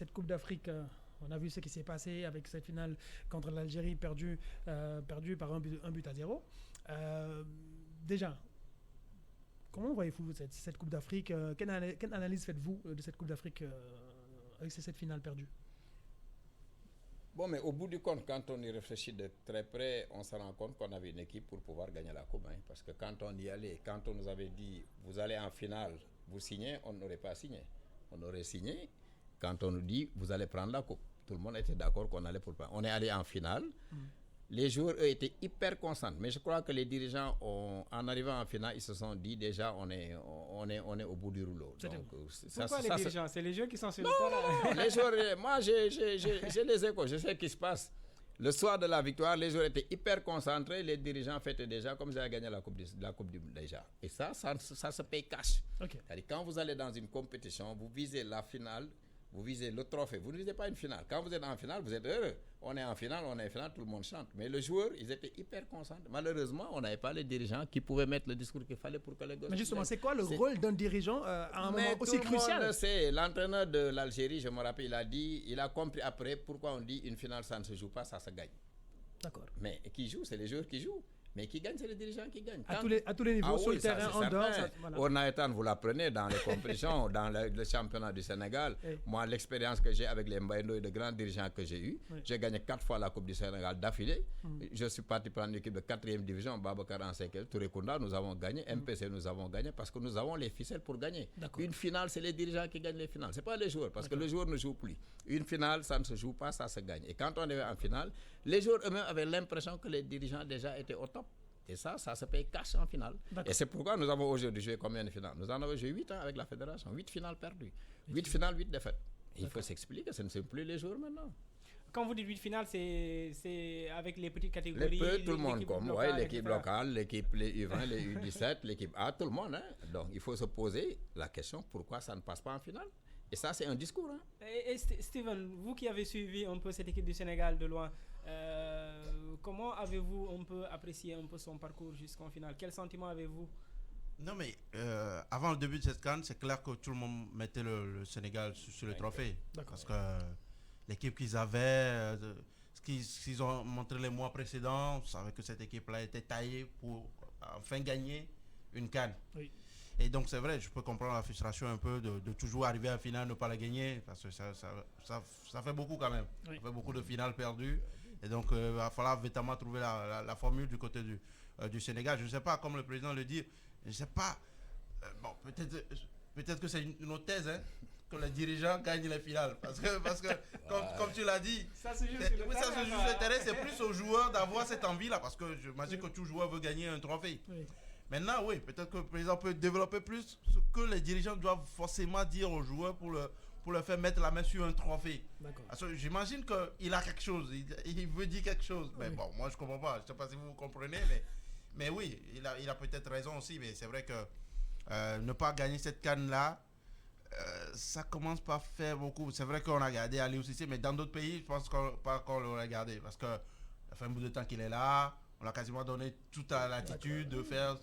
cette Coupe d'Afrique, on a vu ce qui s'est passé avec cette finale contre l'Algérie perdue par un but à 0. Déjà, comment voyez-vous cette Coupe d'Afrique? Quelle analyse faites-vous de cette Coupe d'Afrique avec cette finale perdue? Bon, mais au bout du compte, quand on y réfléchit de très près, on se rend compte qu'on avait une équipe pour pouvoir gagner la Coupe. Parce que quand on y allait, quand on nous avait dit « vous allez en finale, vous signez », on n'aurait pas signé. On aurait signé quand on nous dit « vous allez prendre la Coupe ». Tout le monde était d'accord qu'on allait pour le prendre. On est allé en finale. Les joueurs, eux, étaient hyper concentrés. Mais je crois que les dirigeants, en arrivant en finale, ils se sont dit déjà, on est au bout du rouleau. Donc, pourquoi les dirigeants? C'est les joueurs qui sont sur le terrain. Les joueurs, moi, j'ai les échos, je sais ce qui se passe. Le soir de la victoire, les joueurs étaient hyper concentrés. Les dirigeants fêtaient déjà comme ils avaient gagné la Coupe du Monde déjà. Et ça se paye cash. Okay. C'est-à-dire, quand vous allez dans une compétition, vous visez la finale, vous visez le trophée, vous ne visez pas une finale. Quand vous êtes en finale, vous êtes heureux. On est en finale, tout le monde chante. Mais les joueurs, ils étaient hyper concentrés. Malheureusement, on n'avait pas les dirigeants qui pouvaient mettre le discours qu'il fallait pour que les gosses... Mais justement, c'est quoi le rôle d'un dirigeant à un moment aussi crucial? Tout le monde le sait. L'entraîneur de l'Algérie, je me rappelle, il a compris après pourquoi on dit une finale, ça ne se joue pas, ça se gagne. D'accord. Mais qui joue, c'est les joueurs qui jouent. Mais qui gagne, c'est les dirigeants qui gagnent. À tous les niveaux, sur le terrain, en dehors. Voilà. Ornaetan, vous l'apprenez dans les compétitions, dans le championnat du Sénégal. Moi, l'expérience que j'ai avec les Mbaye Ndoye, de grands dirigeants que j'ai eus, j'ai gagné 4 fois la Coupe du Sénégal d'affilée. Je suis parti prendre une équipe de 4e division, Babacar Ansekel, Touré Kounda, nous avons gagné, MPC, nous avons gagné, parce que nous avons les ficelles pour gagner. Une finale, c'est les dirigeants qui gagnent les finales. Ce n'est pas les joueurs, parce que le joueur ne joue plus. Une finale, ça ne se joue pas, ça se gagne. Et quand on est en finale, les joueurs eux-mêmes avaient l'impression que les dirigeants déjà étaient au top. Et ça se paye cash en finale. Et c'est pourquoi nous avons aujourd'hui joué combien de finales? Nous en avons joué 8 avec la fédération. 8 finales perdues. 8 finales, 8 défaites. Et il faut s'expliquer, ce ne sont plus les joueurs maintenant. Quand vous dites 8 finales, c'est avec les petites catégories? Tout le monde, comme l'équipe locale, l'équipe, les U20, les U17, l'équipe A, tout le monde. Donc il faut se poser la question pourquoi ça ne passe pas en finale. Et ça, c'est un discours. Et Steven, vous qui avez suivi un peu cette équipe du Sénégal de loin, comment avez-vous un peu apprécié un peu son parcours jusqu'en finale? Quel sentiment avez-vous? Non, mais avant le début de cette CAN, c'est clair que tout le monde mettait le Sénégal sur le trophée. Parce que l'équipe qu'ils avaient, ce qu'ils ont montré les mois précédents, on savait que cette équipe-là était taillée pour enfin gagner une CAN. Oui. Et donc c'est vrai, je peux comprendre la frustration un peu de toujours arriver à la finale, ne pas la gagner, parce que ça fait beaucoup quand même. Oui. Ça fait beaucoup de finales perdues. Et donc il va falloir véritablement trouver la formule du côté du Sénégal. Je ne sais pas, comme le président le dit, je ne sais pas, bon, peut-être que c'est une autre thèse, que les dirigeants gagnent les finales. Parce que comme tu l'as dit, ça se joue sur le terrain, c'est plus aux joueurs d'avoir cette envie-là, parce que j'imagine que tout joueur veut gagner un trophée. Oui. Maintenant, oui, peut-être que le président peut développer plus ce que les dirigeants doivent forcément dire aux joueurs pour le faire mettre la main sur un trophée. Parce que j'imagine qu'il a quelque chose, il veut dire quelque chose. Mais bon, moi je ne comprends pas, je ne sais pas si vous comprenez, mais oui, il a peut-être raison aussi, mais c'est vrai que ne pas gagner cette CAN-là, ça commence par faire beaucoup. C'est vrai qu'on a gardé Aliou Cissé, mais dans d'autres pays, je pense pas qu'on l'aurait gardé, parce que ça fait un bout de temps qu'il est là. On a quasiment donné toute la latitude de faire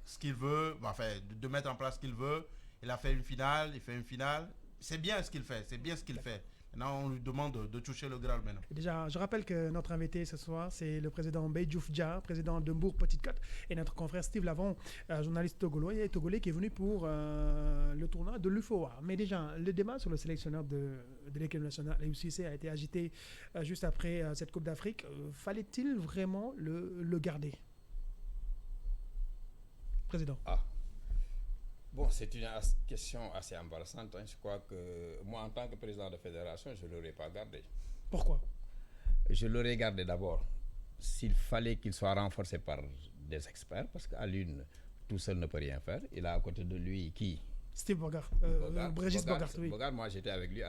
ce qu'il veut, enfin, de mettre en place ce qu'il veut. Il a fait une finale, il fait une finale. C'est bien ce qu'il fait, Maintenant, on lui demande de toucher le Graal maintenant. Déjà, je rappelle que notre invité ce soir, c'est le président Mbaye Diouf Dia, président de Mbour Petite Côte, et notre confrère Steve Lavon, journaliste togolais qui est venu pour le tournoi de l'UFOA. Mais déjà, le débat sur le sélectionneur de l'équipe nationale, Aliou Cissé, a été agité juste après cette Coupe d'Afrique. Fallait-il vraiment le garder? Président. Bon, c'est une question assez embarrassante. Je crois que moi, en tant que président de fédération, je ne l'aurais pas gardé. Pourquoi? Je l'aurais gardé d'abord s'il fallait qu'il soit renforcé par des experts, parce qu'à l'une, tout seul ne peut rien faire. Il a à côté de lui qui? Steve Bogart. Régis Bogart, oui. Bogart, moi j'étais avec lui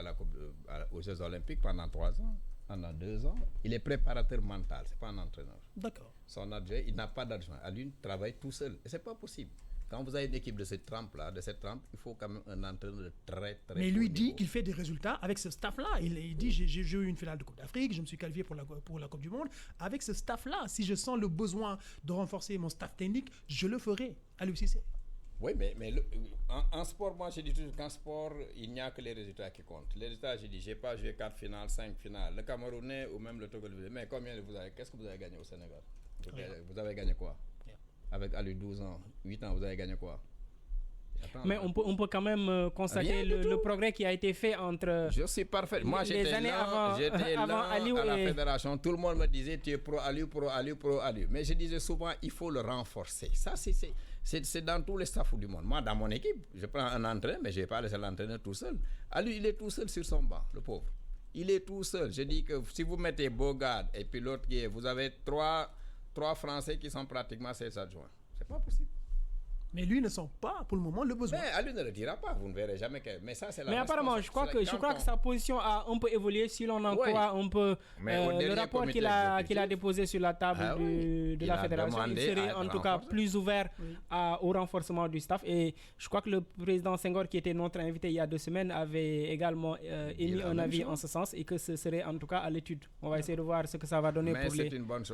aux Jeux Olympiques pendant 3 ans. Pendant 2 ans, il est préparateur mental, ce n'est pas un entraîneur. D'accord. Son adjoint, il n'a pas d'adjoint. À l'une, travaille tout seul. Et ce n'est pas possible. Quand vous avez une équipe de cette trempe-là, il faut quand même un entraîneur de très Mais lui dit qu'il fait des résultats avec ce staff-là. Il dit, j'ai eu une finale de Coupe d'Afrique, je me suis qualifié pour la Coupe du Monde. Avec ce staff-là, si je sens le besoin de renforcer mon staff technique, je le ferai. Aliou Cissé. Oui, mais en sport, moi, je dis toujours qu'en sport, il n'y a que les résultats qui comptent. Les résultats, je dis, j'ai pas joué 4 finales, 5 finales. Le Camerounais ou même le Togolais. Mais qu'est-ce que vous avez gagné au Sénégal? Vous avez gagné quoi? Avec Ali 12 ans, 8 ans, vous avez gagné quoi? Mais on peut quand même constater le progrès qui a été fait entre. Je suis parfait. Moi, j'étais là Aliou à la fédération. Tout le monde me disait tu es pro Aliou. Mais je disais souvent il faut le renforcer. Ça, c'est dans tous les staffs du monde. Moi, dans mon équipe, je prends un entraîneur, mais je ne vais pas laisser l'entraîneur tout seul. Aliou, il est tout seul sur son banc, le pauvre. Il est tout seul. Je dis que si vous mettez Bogard et puis l'autre qui est, vous avez trois Français qui sont pratiquement ses adjoints. C'est pas possible. Mais lui ne sent pas pour le moment le besoin. Mais à lui ne le dira pas, vous ne verrez jamais que. Mais ça, c'est la. Mais apparemment, je crois que sa position a un peu évolué si l'on en croit un peu le rapport qu'il a déposé sur la table de la fédération. Il serait en tout cas plus ouvert au renforcement du staff. Et je crois que le président Senghor, qui était notre invité il y a 2 semaines, avait également émis un avis en ce sens et que ce serait en tout cas à l'étude. On va essayer de voir ce que ça va donner pour les.